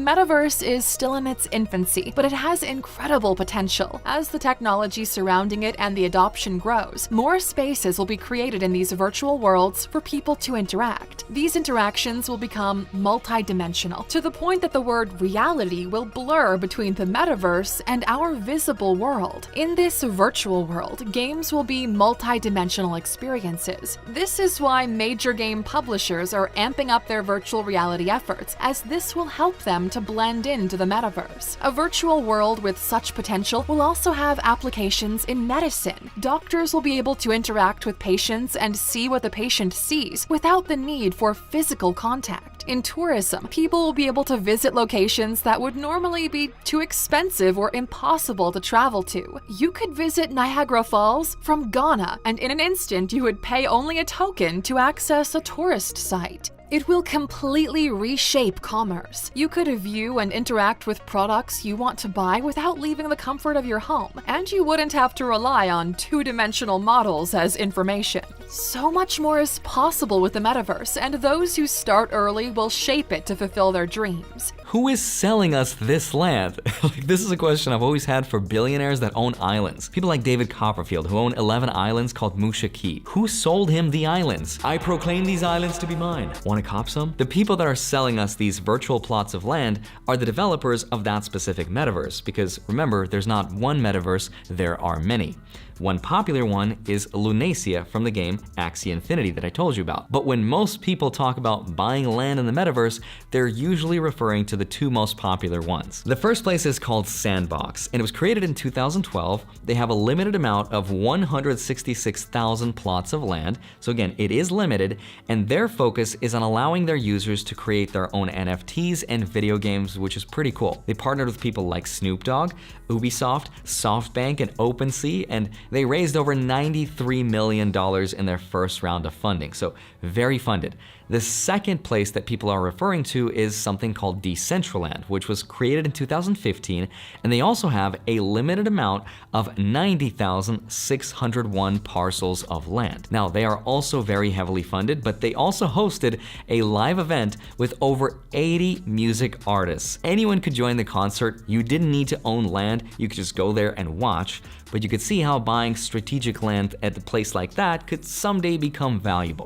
Metaverse is still in its infancy, but it has incredible potential. As the technology surrounding it and the adoption grows, more spaces will be created in these virtual worlds for people to interact. These interactions will become multidimensional, to the point that the word reality will blur between the metaverse and our visible world. In this virtual world, games will be multidimensional experiences. This is why major game publishers are amping up their virtual reality efforts, as this will help them to blend into the metaverse. A virtual world with such potential will also have applications in medicine. Doctors will be able to interact with patients and see what the patient sees without the need for physical contact. In tourism, people will be able to visit locations that would normally be too expensive or impossible to travel to. You could visit Niagara Falls from Ghana, and in an instant you would pay only a token to access a tourist site. It will completely reshape commerce. You could view and interact with products you want to buy without leaving the comfort of your home, and you wouldn't have to rely on two-dimensional models as information. So much more is possible with the metaverse, and those who start early will shape it to fulfill their dreams. Who is selling us this land? This is a question I've always had for billionaires that own islands. People like David Copperfield, who own 11 islands called Musha Key. Who sold him the islands? I proclaim these islands to be mine. Want to cop some? The people that are selling us these virtual plots of land are the developers of that specific metaverse, because remember, there's not one metaverse, there are many. One popular one is Lunacia from the game Axie Infinity that I told you about. But when most people talk about buying land in the metaverse, they're usually referring to the two most popular ones. The first place is called Sandbox, and it was created in 2012. They have a limited amount of 166,000 plots of land. So again, it is limited, and their focus is on allowing their users to create their own NFTs and video games, which is pretty cool. They partnered with people like Snoop Dogg, Ubisoft, SoftBank, and OpenSea, and they raised over $93 million in their first round of funding, so very funded. The second place that people are referring to is something called Decentraland, which was created in 2015, and they also have a limited amount of 90,601 parcels of land. Now, they are also very heavily funded, but they also hosted a live event with over 80 music artists. Anyone could join the concert. You didn't need to own land, you could just go there and watch, but you could see how buying strategic land at a place like that could someday become valuable.